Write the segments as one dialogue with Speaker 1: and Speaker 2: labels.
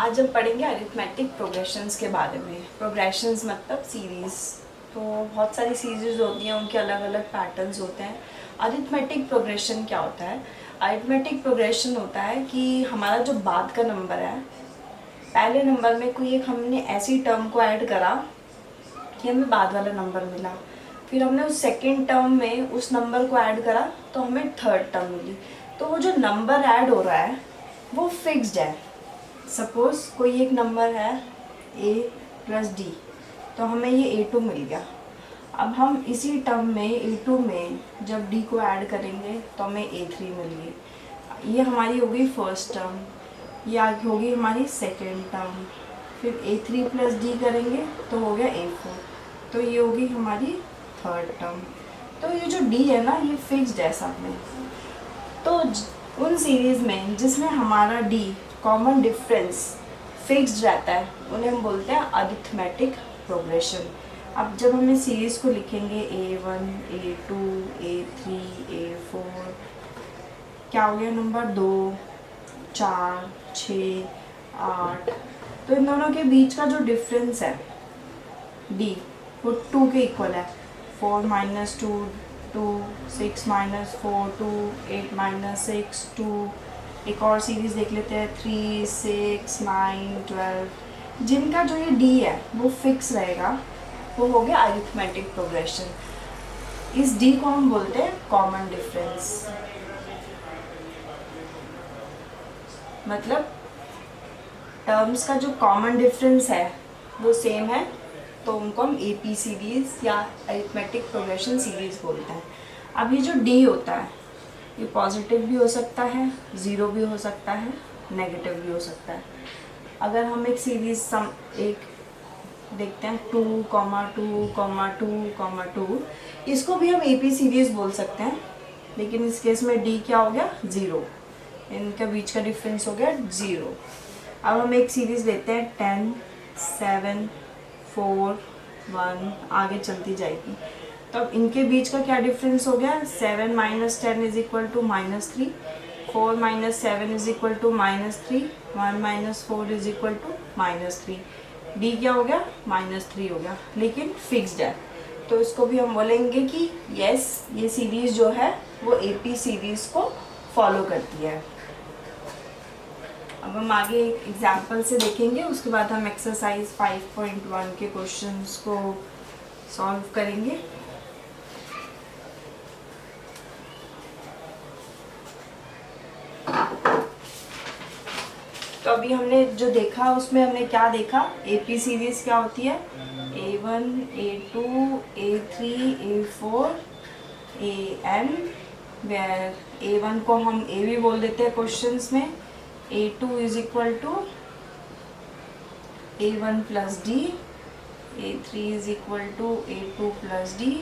Speaker 1: आज हम पढ़ेंगे अरिथमेटिक प्रोग्रेशंस के बारे में। प्रोग्रेशंस मतलब सीरीज़, तो बहुत सारी सीरीज़ होती हैं, उनके अलग अलग पैटर्न्स होते हैं। अरिथमेटिक प्रोग्रेशन क्या होता है? अरिथमेटिक प्रोग्रेशन होता है कि हमारा जो बाद का नंबर है, पहले नंबर में कोई एक हमने ऐसी टर्म को ऐड करा कि हमें बाद वाला नंबर मिला, फिर हमने उस सेकेंड टर्म में उस नंबर को ऐड करा तो हमें थर्ड टर्म मिली। तो वो जो नंबर ऐड हो रहा है वो फिक्स्ड है। सपोज़ कोई एक नंबर है a प्लस डी, तो हमें ये a2 मिल गया। अब हम इसी टर्म में a2 में जब d को ऐड करेंगे तो हमें a3 मिल गई। ये हमारी हो गई फर्स्ट टर्म, ये आगे होगी हमारी सेकेंड टर्म। फिर a3 प्लस डी करेंगे तो हो गया a4, तो ये होगी हमारी थर्ड टर्म। तो ये जो d है ना, ये फिक्स्ड है सब में। तो उन सीरीज़ में जिसमें हमारा d कॉमन डिफरेंस फिक्स्ड रहता है उन्हें हम बोलते हैं अरिथमेटिक प्रोग्रेशन। अब जब हम इस सीरीज़ को लिखेंगे a1, a2, a3, a4, क्या हो गया नंबर 2, 4, 6, 8, तो इन दोनों के बीच का जो डिफरेंस है d वो 2 के इक्वल है। 4 माइनस 2 2, 6 माइनस 4 2, 8 माइनस 6 2। एक और सीरीज़ देख लेते हैं 3, 6, 9, 12। जिनका जो ये d है वो फिक्स रहेगा, वो हो गया अरिथमेटिक प्रोग्रेशन। इस d को हम बोलते हैं कॉमन डिफरेंस। मतलब टर्म्स का जो कॉमन डिफरेंस है वो सेम है, तो उनको हम AP सीरीज़ या अरिथमेटिक प्रोग्रेशन सीरीज़ बोलते हैं। अब ये जो d होता है ये पॉजिटिव भी हो सकता है, ज़ीरो भी हो सकता है, नेगेटिव भी हो सकता है। अगर हम एक सीरीज़ एक देखते हैं 2, 2, 2, 2, इसको भी हम AP सीरीज़ बोल सकते हैं, लेकिन इस केस में d क्या हो गया 0, इनके बीच का डिफरेंस हो गया 0। अब हम एक सीरीज़ लेते हैं 10, 7, 4, 1, आगे चलती जाएगी। तो अब इनके बीच का क्या डिफरेंस हो गया, 7 minus 10 is equal to -3, 4 minus 7 is equal to -3, 1 minus 4 is equal to -3। D क्या हो गया -3 हो गया, लेकिन फिक्स्ड है। तो इसको भी हम बोलेंगे कि यस, ये सीरीज़ जो है वो AP सीरीज़ को फॉलो करती है। अब हम आगे एक एग्जाम्पल से देखेंगे, उसके बाद हम एक्सरसाइज 5.1 के क्वेश्चंस को सॉल्व करेंगे। तो अभी हमने जो देखा उसमें हमने क्या देखा, AP सीरीज़ क्या होती है, A1, A2, A3, A4, AN, where A1 को हम A भी बोल देते हैं क्वेश्चंस में। A2 is equal to A1 plus D, A3 is equal to A2 plus D,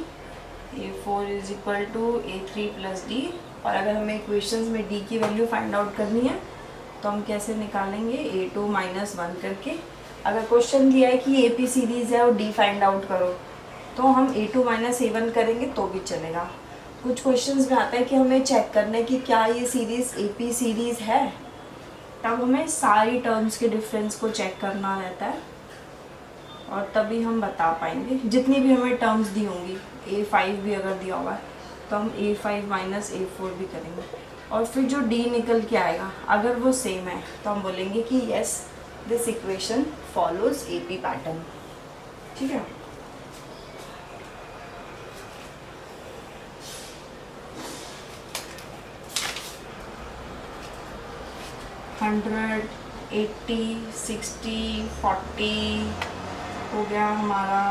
Speaker 1: A4 is equal to A3 plus D. और अगर हमें इक्वेशंस में d की वैल्यू फाइंड आउट करनी है तो हम कैसे निकालेंगे, A2 माइनस 1 करके। अगर क्वेश्चन दिया है कि AP सीरीज़ है और d फाइंड आउट करो, तो हम A2 माइनस A1 करेंगे तो भी चलेगा। कुछ क्वेश्चंस में आता है कि हमें चेक करना है कि क्या ये सीरीज़ AP सीरीज़ है, तब हमें सारी टर्म्स के डिफरेंस को चेक करना रहता है और तभी हम बता पाएंगे। जितनी भी हमें टर्म्स दी होंगी, A5 भी अगर दिया होगा तो हम A5 माइनस A4 भी करेंगे, और फिर जो D निकल के आएगा अगर वो सेम है तो हम बोलेंगे कि yes, this equation follows AP pattern. ठीक है। हंड्रेड, 80, 60, 40 हो गया हमारा,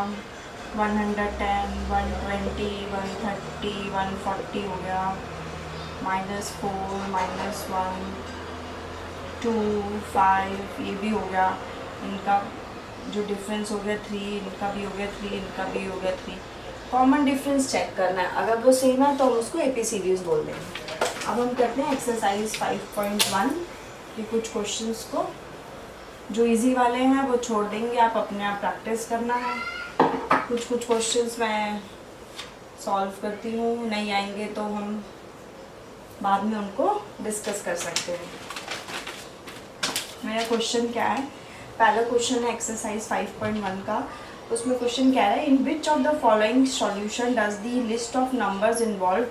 Speaker 1: 110, 120, 130, 140 हो गया, -4, -1, 2, 5, ये भी हो गया। इनका जो डिफरेंस हो गया 3, इनका भी हो गया 3, इनका भी हो गया 3। कॉमन डिफरेंस चेक करना है, अगर वो सेम है तो हम उसको AP सीरीज़ बोल देंगे। अब हम करते हैं एक्सरसाइज 5.1 के कुछ क्वेश्चंस को। जो इजी वाले हैं वो छोड़ देंगे, आप अपने आप प्रैक्टिस करना है। कुछ क्वेश्चंस मैं सॉल्व करती हूँ, नहीं आएंगे तो हम बाद में उनको डिस्कस कर सकते हैं। मेरा क्वेश्चन क्या है, पहला क्वेश्चन है एक्सरसाइज 5.1 का। उसमें क्वेश्चन क्या है, in which of the following solution does the list of numbers involve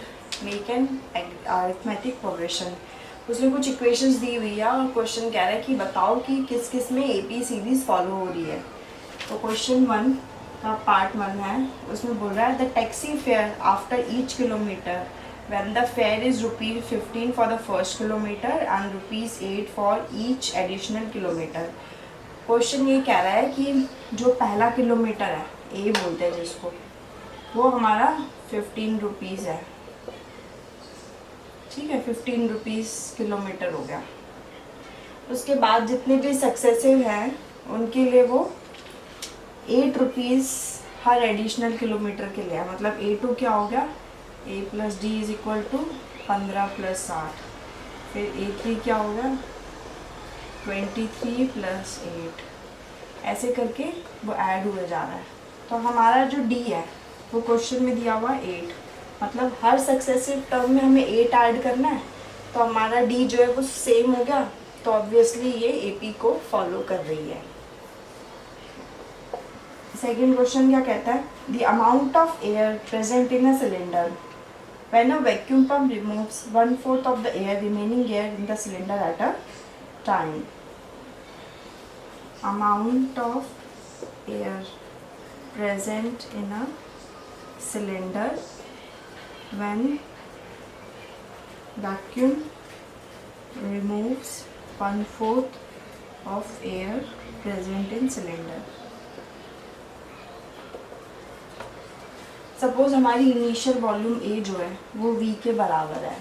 Speaker 1: make an arithmetic progression. उसमें कुछ इक्वेशंस दी हुई है और क्वेश्चन कह रहा है कि बताओ कि किस किस में AP सीरीज फॉलो हो रही है। तो क्वेश्चन 1 का पार्ट 1 है, उसमें बोल रहा है the taxi fare after each kilometre when the fare is ₹15 for the first kilometer and ₹8 for each additional kilometer। Question ये कह रहा है कि जो पहला किलोमीटर है, ए बोलते हैं जिसको, वो हमारा 15 रुपीज़ है, ठीक है, 15 रुपीज़ किलोमीटर हो गया। उसके बाद जितने भी सक्सेसिव हैं उनके लिए वो 8 रुपीज़ हर एडिशनल किलोमीटर के लिए है। मतलब A2 क्या हो गया, A + D = 15 + 60। फिर A3 क्या हो गया, 23 + 8। ऐसे करके वो ऐड हुए जा रहा है। तो हमारा जो D है वो क्वेश्चन में दिया हुआ 8, मतलब हर सक्सेसिव टर्म में हमें 8 ऐड करना है। तो हमारा D जो है वो सेम हो गया, तो ऑब्वियसली ये AP को फॉलो कर रही है। सेकेंड क्वेश्चन क्या कहता है, the amount of air present in a cylinder when a vacuum pump removes 1/4 of the air remaining air in the cylinder at a time। amount of air present in a cylinder when vacuum removes 1/4 of air present in cylinder। Suppose हमारी initial volume A जो है वो V के बराबर है।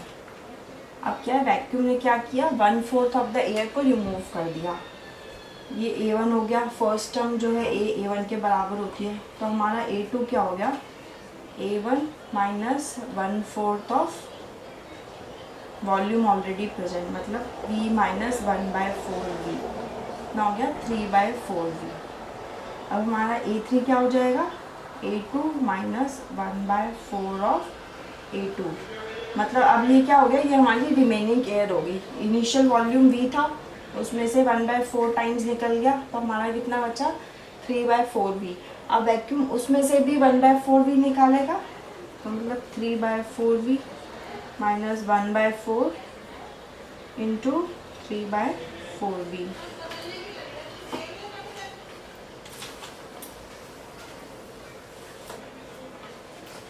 Speaker 1: अब क्या है, वैक्यूम ने क्या किया, 1/4 ऑफ द एयर को रिमूव कर दिया। ये A1 हो गया, फर्स्ट टर्म जो है A1 के बराबर होती है। तो हमारा A2 क्या हो गया, A1 - 1/4 of volume already present, मतलब V - 1/4V ना हो गया 3/4V। अब हमारा A3 क्या हो जाएगा, A2 - 1/4 ऑफ A2। मतलब अब ये क्या हो गया, ये हमारी रिमेनिंग एयर होगी। इनिशियल वॉल्यूम V था, उसमें से 1/4 टाइम्स निकल गया, तो हमारा कितना बचा, 3/4V। अब वैक्यूम उसमें से भी 1/4V निकालेगा, तो मतलब 3/4V - 1/4 × 3/4V।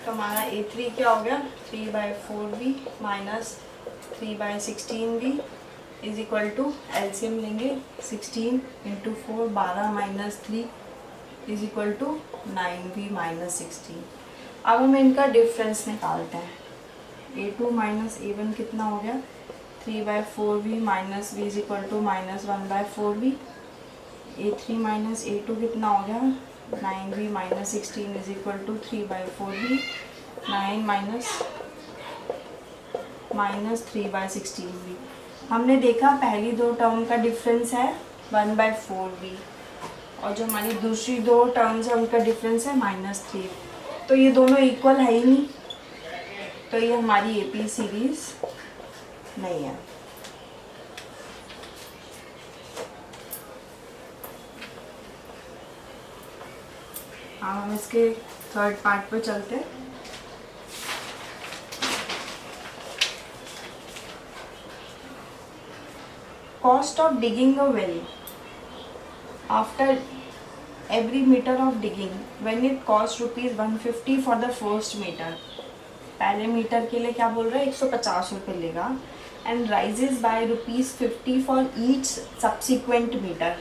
Speaker 1: तो हमारा A3 क्या हो गया, 3/4V - 3/16V = एलसीएम लेंगे 16 × 4 12 - 3 = 9V - 16। अब हम इनका डिफरेंस निकालते हैं। A2 - A1 कितना हो गया, 3/4V - V = -1/4V। A3 - A2 कितना हो गया, 9V - 16 = 3/4V। 9 - 3/16V। हमने देखा पहली दो टर्म का डिफरेंस है 1/4V, और जो हमारी दूसरी दो टर्म्स है उनका डिफरेंस है -3। तो ये दोनों इक्वल है ही नहीं, तो ये हमारी AP सीरीज नहीं है। अब हम इसके थर्ड पार्ट पे चलते हैं। Cost of digging a well after every meter of digging when it cost ₹150 for the first meter। पहले मीटर के लिए क्या बोल रहे हैं, 150 रुपये लेगा, and rises by ₹50 for each subsequent metre.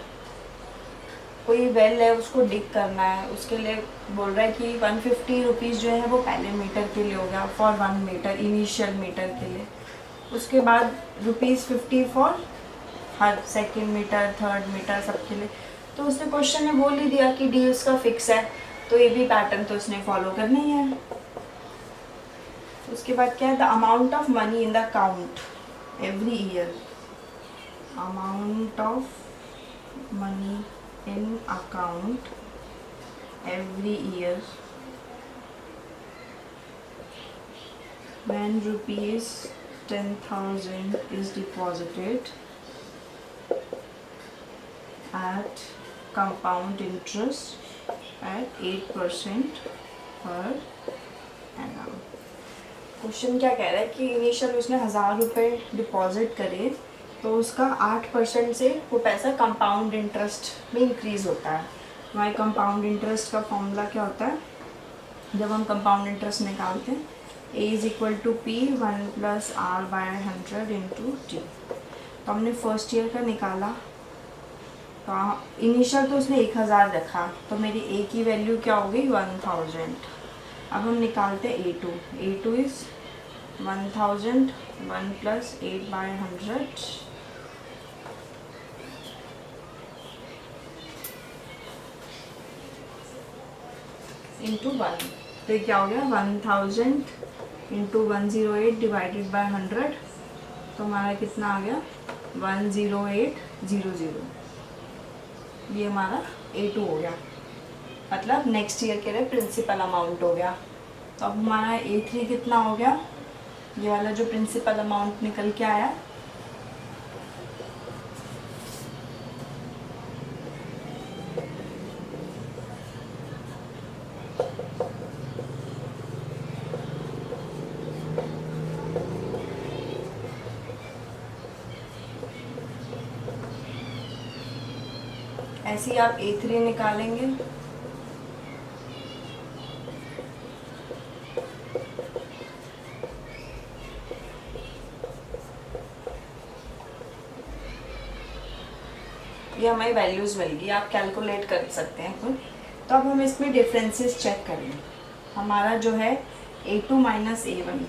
Speaker 1: कोई वेल है उसको डिग करना है, उसके लिए बोल रहा है कि 150 रुपीज़ जो है वो पहले मीटर के लिए होगा फॉर 1 मीटर, इनिशियल मीटर के लिए। उसके बाद ₹50 फॉर हर सेकेंड मीटर, थर्ड मीटर, सबके लिए। तो उसने क्वेश्चन में बोल ही दिया कि डी उसका फिक्स है, तो ये भी पैटर्न तो उसने फॉलो करना ही है। उसके बाद क्या है, the amount of money in the account every year. Amount of money in account every year when ₹10,000 is deposited at compound interest at 8% per annum। Question क्या कह रहा है कि इनिशियल उसने 1000 रुपये डिपॉजिट करे तो उसका 8% से वो पैसा कंपाउंड इंटरेस्ट में इंक्रीज़ होता है। हमारे कंपाउंड इंटरेस्ट का फॉर्मूला क्या होता है, जब हम कंपाउंड इंटरेस्ट निकालते हैं A is equal to P 1+R/100 into T. तो हमने फर्स्ट ईयर का निकाला, तो इनिशियल तो उसने 1000 रखा, तो मेरी A की वैल्यू क्या हो गई 1000। अब हम निकालते हैं A2 इज़ 1000 1+8/100 इंटू 1। तो ये क्या हो गया 1000 इंटू 108 डिवाइडेड बाय 100। तो हमारा कितना आ गया 10800। ये हमारा A2 हो गया, मतलब नेक्स्ट ईयर के लिए प्रिंसिपल अमाउंट हो गया। तो अब हमारा A3 कितना हो गया, ये वाला जो प्रिंसिपल अमाउंट निकल के आया ऐसे ही आप A3 निकालेंगे। ये हमारी वैल्यूज़ मिल गई, आप कैलकुलेट कर सकते हैं खुद। तो अब हम इसमें डिफरेंसेस चेक करेंगे। हमारा जो है A2 माइनस A1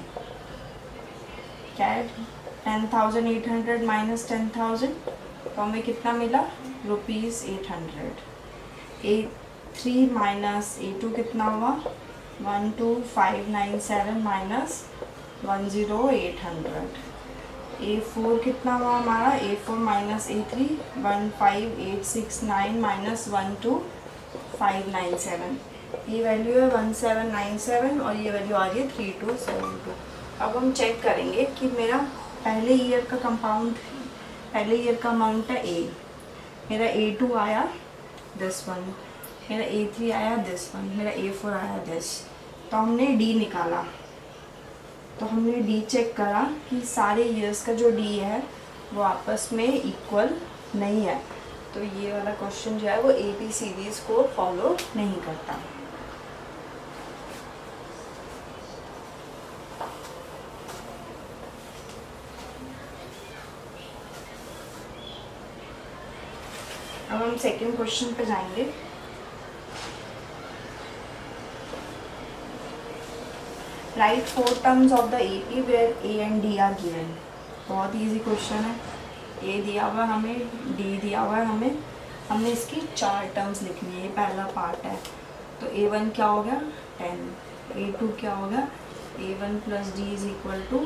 Speaker 1: क्या है 10,800 माइनस 10,000, तो हमें कितना मिला ₹800। A3 माइनस A2 कितना हुआ 12,597 माइनस 10,800। A4 कितना हुआ हमारा A4 माइनस A3 15,869 माइनस 12,597। ये वैल्यू है 1797 और ये वैल्यू आ रही है 3272। अब हम चेक करेंगे कि मेरा पहले ईयर का अमाउंट है A, मेरा A2 आया दिस वन, मेरा A3 आया दिस वन, मेरा A4 आया दिस। तो हमने D निकाला, तो हमने D चेक करा कि सारे ईयर्स का जो D है वो आपस में इक्वल नहीं है। तो ये वाला क्वेश्चन जो है वो AP सीरीज़ को फॉलो नहीं करता। अब हम सेकंड क्वेश्चन पे जाएंगे। Write 4 terms of the AP where A and D are given. बहुत इजी क्वेश्चन है। A दिया हुआ है हमें, D दिया हुआ है हमें, हमने इसकी 4 टर्म्स लिखनी है। ये पहला पार्ट है। तो A1 क्या हो गया 10, A2 क्या हो गया A1 plus D is equal to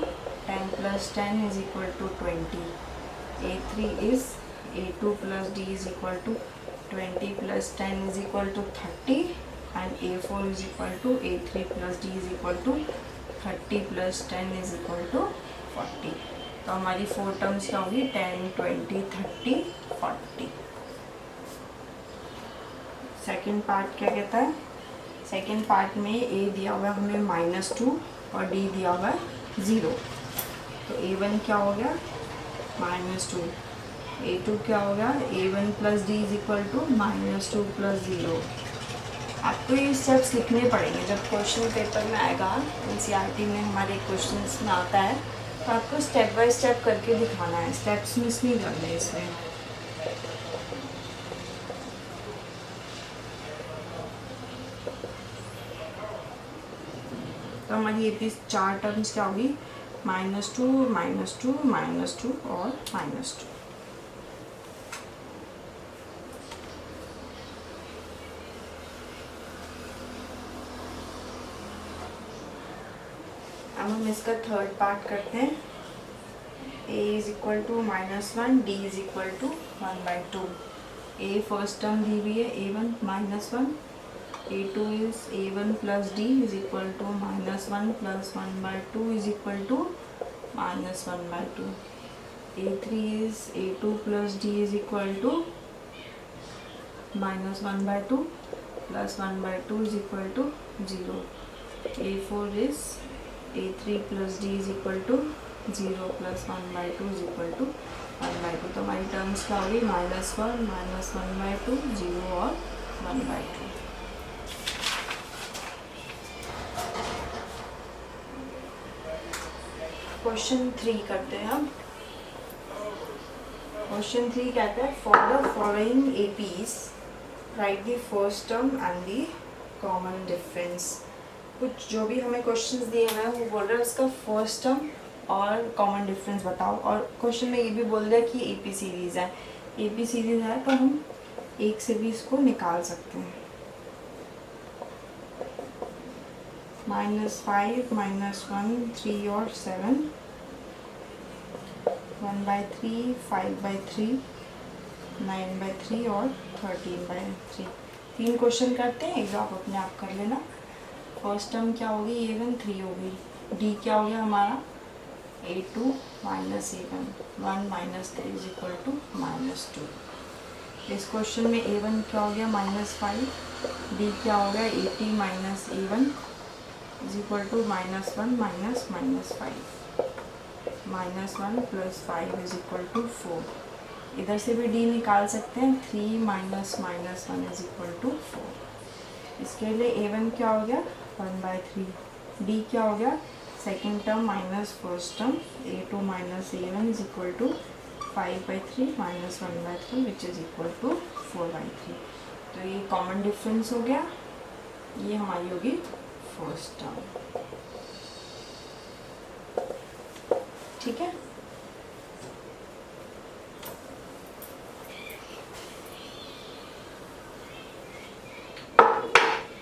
Speaker 1: 10 plus 10 is equal to 20। A3 is A2 plus D is equal to 20 plus 10 is equal to 30 and A4 is equal to A3 plus D is equal to 30 plus 10 is equal to 40। तो हमारी 4 terms क्या होगी 10 20 30 40। Second part क्या कहता है, second part में A दिया हुआ है हमें -2 और D दिया हुआ है 0। तो A1 क्या हो गया -2, A2 क्या होगा A1 plus D is equal to -2 plus 0। आपको ये स्टेप्स लिखने पड़ेंगे जब क्वेश्चन पेपर में आएगा। NCERT में हमारे क्वेश्चंस में आता है तो आपको स्टेप बाय स्टेप करके दिखाना है, स्टेप्स मिस नहीं करने इसमें। तो हमारी ये भी 4 टर्म्स क्या होगी -2 -2 -2 और -2। अब हम इसका थर्ड पार्ट करते हैं। A is equal to -1, D is equal to 1/2। A first term दी हुई है A1 -1, A2 is A1 plus D is equal to -1 plus 1/2 is equal to -1/2। A3 is A2 plus D is equal to -1/2 plus 1/2 is equal to 0. A4 is A3 plus D is equal to 0 plus 1/2 is equal to 1/2. तो हमारी terms क्या होगी? -1 -1/2 0 और 1/2. Question 3 करते हैं हम. Question 3 कहता है for the following APs right the first term and the common difference. कुछ जो भी हमें क्वेश्चंस दिए हैं वो बोल रहे हैं उसका फर्स्ट टर्म और कॉमन डिफरेंस बताओ. और क्वेश्चन में ये भी बोल दिया कि एपी सीरीज़ है. एपी सीरीज़ है तो हम एक से भी इसको निकाल सकते हैं. -5 -1 3 और 7 1/3 5/3 9/3 और 13/3. 3 क्वेश्चन करते हैं. एक आप अपने आप कर लेना. फर्स्ट टर्म क्या होगी? A1 3 होगी. डी क्या हो गया हमारा? A2 -A1 1 - 3 is equal to -2. इस क्वेश्चन में A1 क्या हो गया? -5. डी क्या हो गया? A3 -A1 is equal to -1 -5. -1 + 5 is equal to 4. इधर से भी डी निकाल सकते हैं. 3 - -1 इज इक्वल टू 4. इसके लिए A1 क्या हो गया? 1/3. डी क्या हो गया? Second term minus first term. A2 - A1 is equal to 5/3 - 1/3 which is equal to 4/3. तो ये कॉमन डिफरेंस हो गया. ये हमारी होगी फर्स्ट टर्म. ठीक है.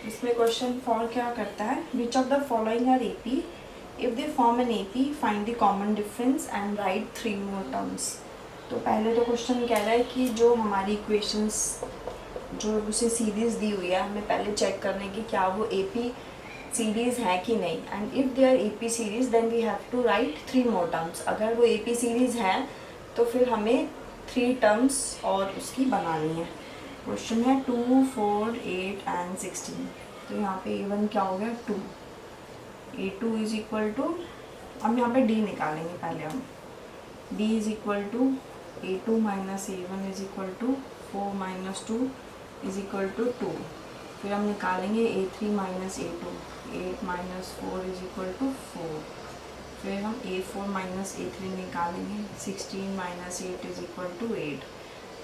Speaker 1: इसमें क्वेश्चन 4 क्या करता है? Which of the following are AP? If they form an AP find the common difference and write 3 more terms. तो पहले तो क्वेश्चन कह रहा है कि जो हमारी इक्वेशंस जो उसे सीरीज़ दी हुई है हमें पहले चेक करने की क्या वो एपी सीरीज़ है कि नहीं. And if they are AP series then we have to write 3 more terms. अगर वो एपी सीरीज़ है तो फिर हमें 3 टर्म्स और उसकी बनानी है. क्वेश्चन है 2 4 8 एंड 16. तो यहाँ पे A1 क्या हो गया? 2. A2 इज इक्वल टू, अब यहाँ पे D निकालेंगे पहले हम. D is equal to A2 - A1 is equal to 4 - 2 is equal to 2. फिर हम निकालेंगे A3 - A2. 8 - 4 is equal to 4. फिर हम A4 - A3 निकालेंगे. 16 - 8 इज इक्वल टू 8.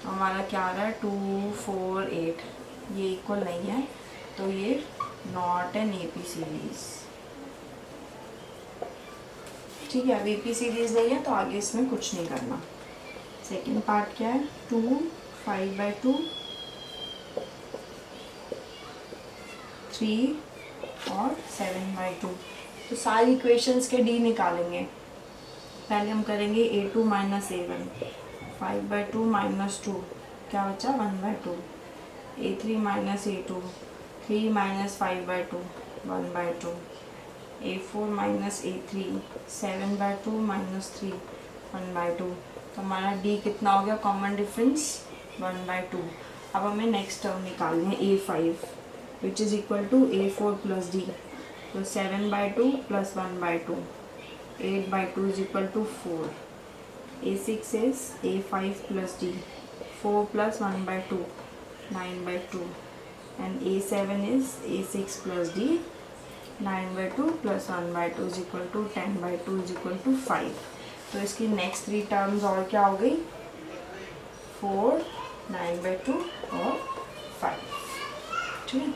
Speaker 1: तो हमारा क्या आ रहा है? 2 4 8. ये इक्वल नहीं है तो ये नॉट एन एपी सीरीज़. ठीक है. अब एपी सीरीज़ नहीं है तो आगे इसमें कुछ नहीं करना. सेकंड पार्ट क्या है? 2 5/2 3 और 7/2. तो सारी इक्वेशंस के डी निकालेंगे. पहले हम करेंगे A2 - A1. 5/2 - 2 क्या बचा? 1/2. A3 - A2. 3 - 5/2 1/2. A4 - A3. 7/2 - 3 1/2. तो हमारा D कितना हो गया? Common difference 1/2. अब हमें नेक्स्ट टर्म निकालनी है A5 which is equal to A4 + D. तो 7/2 + 1/2. 8/2 is equal to 4. A6 is A5 + D. 4 + 1/2 9/2. And A7 is A6 + D. 9/2 + 1/2 is equal to 10/2 is equal to 5. तो इसकी नेक्स्ट 3 टर्म्स और क्या हो गई? 4 9/2 और 5. ठीक है.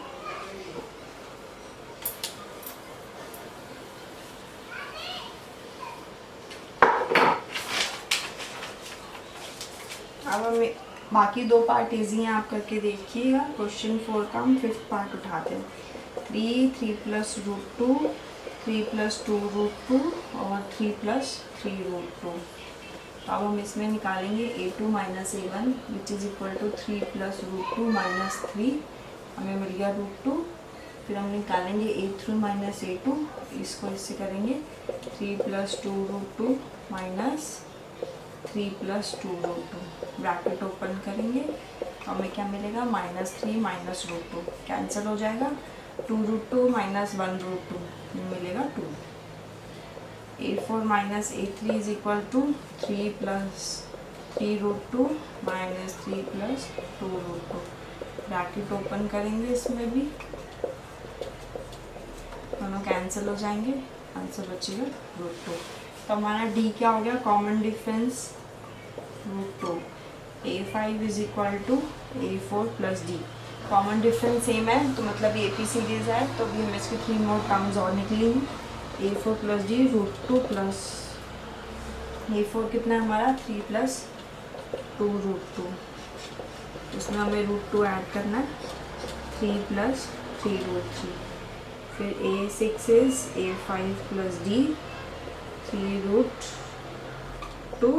Speaker 1: अब हमें बाकी 2 पार्ट ईजी हैं, आप करके देखिएगा. क्वेश्चन 4 का हम 5th पार्ट उठाते हैं. 3 3 + √2 3 + 2 √2 और 3 + 3 √2. तो अब हम इसमें निकालेंगे A2 - A1 which is equal to 3 + √2 - 3. हमें मिल गया √2. फिर हम निकालेंगे A3 - A2. इसको इससे करेंगे 3 + 2 √2 - 3 + 2 √2. ब्रैकेट ओपन करेंगे हमें क्या मिलेगा, -3 माइनस √2 कैंसिल हो जाएगा, 2√2 माइनस 1√2 मिलेगा 2। A4 minus A3 is equal to 3 plus 3√2 minus 3 plus 2√2। Bracket open करेंगे, इसमें भी दोनों कैंसिल हो जाएंगे, आंसर बचेगा √2। तो हमारा D क्या हो गया, common difference √2। A5 is equal to A4 plus D। Common difference same है तो मतलब ये AP सीरीज है, तो भी हमें इसकी 3 मोर टर्म्स और निकली हैं। A4 plus D √2 plus A4 कितना है हमारा 3 प्लस 2√2, इसमें हमें √2 ऐड करना है, 3 प्लस 3√3। फिर A6 is A5 plus D 3√2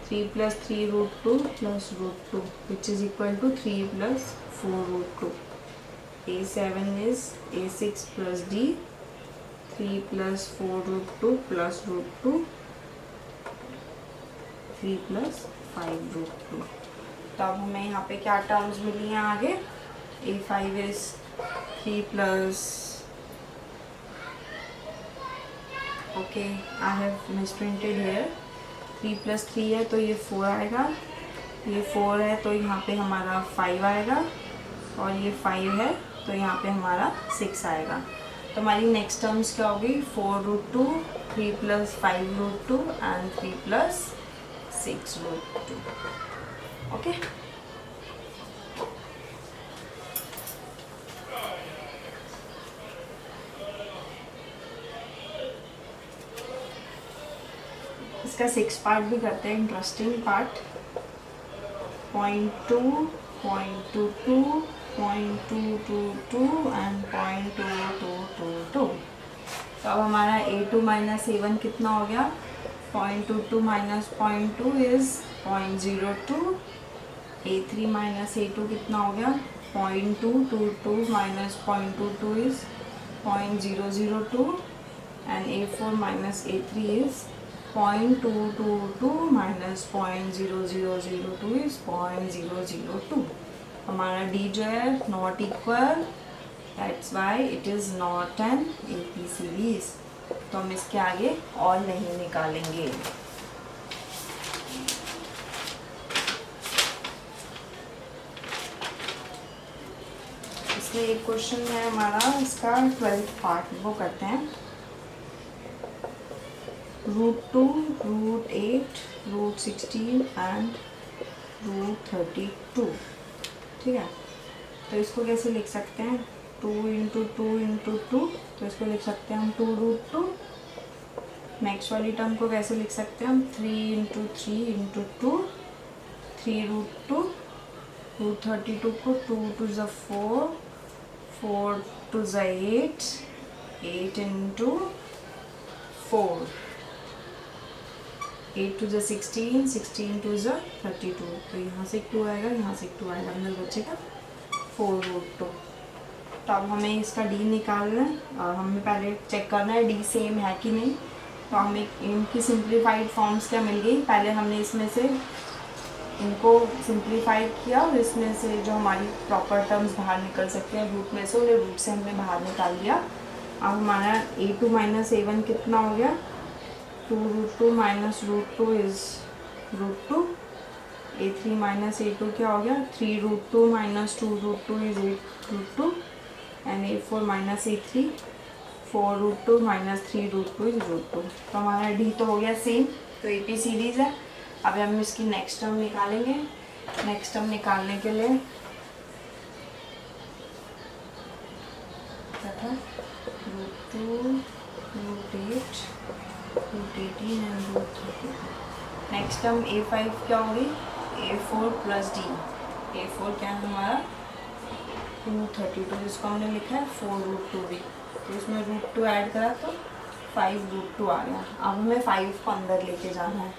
Speaker 1: 3 plus 3√2 plus √2 which is equal to 3 plus 4√2। A7 is A6 plus D 3 plus 4√2 plus √2 3 plus 5√2। तो अब हमें यहाँ पे क्या टर्म्स मिली हैं आगे, A5 is 3 plus, okay I have misprinted here, 3 plus 3 है तो ये 4 आएगा, ये 4 है तो यहाँ पे हमारा 5 आएगा, और ये 5 है तो यहाँ पे हमारा 6 आएगा। तो हमारी नेक्स्ट टर्म्स क्या होगी, 4√2 3 प्लस 5√2 एंड 3 प्लस 6√2। ओके इसका 6 पार्ट भी करते हैं, इंटरेस्टिंग पार्ट। 0.2, 0.22, 0.222 एंड 0.2222। तो अब हमारा A2 माइनस A1 कितना हो गया, 0.22 minus 0.2 is 0.02। A3 minus A2 कितना हो गया, 0.222 minus 0.22 is 0.002 and A4 minus A3 is 0.222 minus 0.0002 is 0.002। हमारा D जो है not equal, that's why it is not an AP series. तो हम इसके आगे और नहीं निकालेंगे। इसमें एक क्वेश्चन है हमारा, इसका 12th पार्ट वो करते हैं। √2, √8, √16 एंड √32। ठीक है, तो इसको कैसे लिख सकते हैं, 2 इंटू 2 इंटू 2, तो इसको लिख सकते हैं हम 2√2। नेक्स्ट वाली टर्म को कैसे लिख सकते हैं हम, 3 इंटू 3 इंटू 2 3√2। √32 को 2 टू ज़ 4, 4 टू ज़ 8, 8 इंटू 4, 8 टू ज़ 16, 16 टू ज़ 32। तो यहाँ से 2 आएगा, यहाँ से 2 आएगा, अंदर बचेगा 4√2। तो अब हमें इसका D निकालना है, और हमें पहले चेक करना है D सेम है कि नहीं। तो हमें इनकी सिंप्लीफाइड फॉर्म्स क्या मिल गई, पहले हमने इसमें से इनको सिंप्लीफाइड किया, और इसमें से जो हमारी प्रॉपर टर्म्स बाहर निकल सकते हैं रूट में से, उन्हें रूट से हमने बाहर निकाल दिया। अब हमारा A2 माइनस A1 कितना हो गया, 2√2 minus √2 is √2। A3 minus A2 क्या हो गया, 3√2 minus 2√2 is 8√2 and A4 minus A3 4√2 minus 3√2 is √2। तो हमारा D तो हो गया सेम, तो AP सीरीज है। अब हम इसकी नेक्स्ट टर्म निकालेंगे। नेक्स्ट टर्म निकालने के लिए √2, √8, √18 एंड √32। नेक्स्ट टर्म A5 क्या होगी, A4 प्लस D। A4 क्या है हमारा 232, जिसको हमने लिखा है 4√2 भी, तो इसमें √2 ऐड करा तो 5√2 आ गया। अब हमें 5 को अंदर लेके जाना है,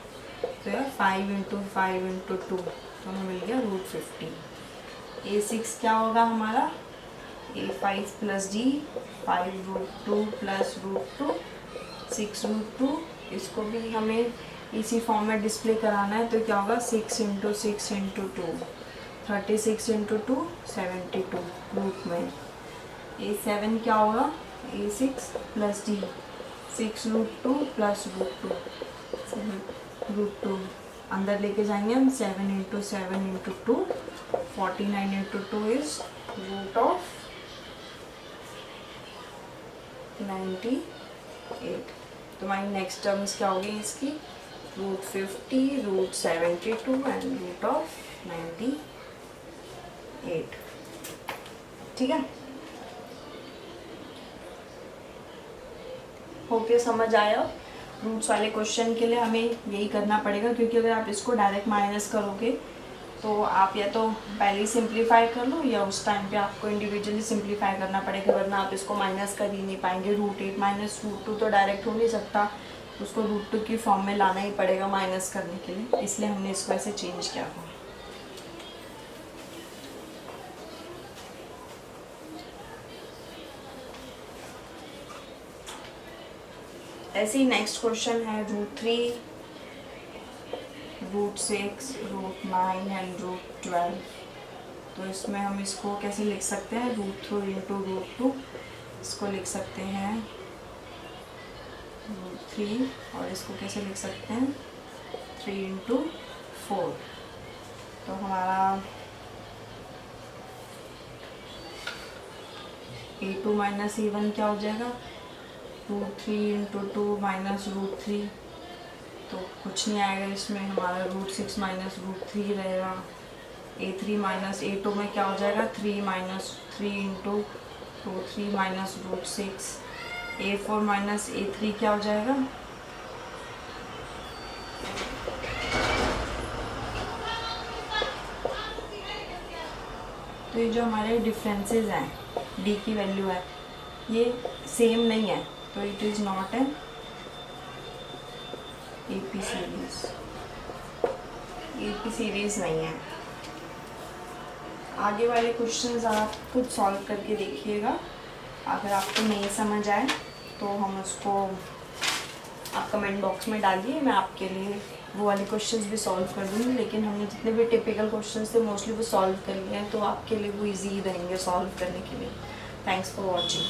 Speaker 1: तो यह 5 इंटू 5 इंटू 2, तो हमें मिल गया √50। A6 क्या होगा हमारा, A5 प्लस D 5√2 प्लस √2 6√2। इसको भी हमें इसी फॉर्म में डिस्प्ले कराना है तो क्या होगा 6 इंटू 6 इंटू 2 36 इंटू 2 72 रूट में A7 क्या होगा A6 plus D 6 root 2 plus root 2 7 root 2 अंदर लेके जाएंगे हम 7 into 7 into 2 49 into 2 is root of 98। तो हमारी नेक्स्ट टर्म्स क्या होगी इसकी root 50 root 72 and root of 98। ठीक है, होप ये समझ आया। रूट्स वाले क्वेश्चन के लिए हमें यही करना पड़ेगा, क्योंकि अगर आप इसको डायरेक्ट माइनस करोगे तो आप या तो पहले ही सिंप्लीफाई कर लो या उस टाइम पे आपको इंडिविजुअली सिंप्लीफाई करना पड़ेगा, वरना आप इसको माइनस कर ही नहीं पाएंगे। रूट 8 माइनस रूट 2 तो डायरेक्ट हो नहीं सकता, उसको रूट 2 की फॉर्म में लाना ही पड़ेगा माइनस करने के लिए, इसलिए हमने इसको ऐसे चेंज किया था। ऐसे ही नेक्स्ट क्वेश्चन है root 3 root 6 root 9 and root 12। तो इसमें हम इसको कैसे लिख सकते हैं रूट 3 इंटू रूट 2, इसको लिख सकते हैं रूट 3 और इसको कैसे लिख सकते हैं 3 इंटू 4। तो हमारा A2 माइनस A1 क्या हो जाएगा रूट 3 इंटू 2 माइनस रूट 3, तो कुछ नहीं आएगा इसमें, हमारा रूट 6 माइनस रूट 3 रहेगा। A3 माइनस A2 में क्या हो जाएगा 3 minus 3 into root 3 minus root 6। A4 minus A3 क्या हो जाएगा तो ये जो हमारे डिफरेंसेस हैं D की वैल्यू है ये सेम नहीं है, तो it is not an AP series, AP series नहीं है। आगे वाले क्वेश्चंस आप खुद सॉल्व करके देखिएगा, अगर आपको नहीं समझ आए तो हम उसको आप कमेंट बॉक्स में डालिए, मैं आपके लिए वो वाले क्वेश्चंस भी सॉल्व कर दूँगी। लेकिन हमने जितने भी टिपिकल क्वेश्चंस थे मोस्टली वो सॉल्व कर लिए हैं, तो आपके लिए वो इजी रहेंगे सॉल्व करने के लिए। Thanks for watching.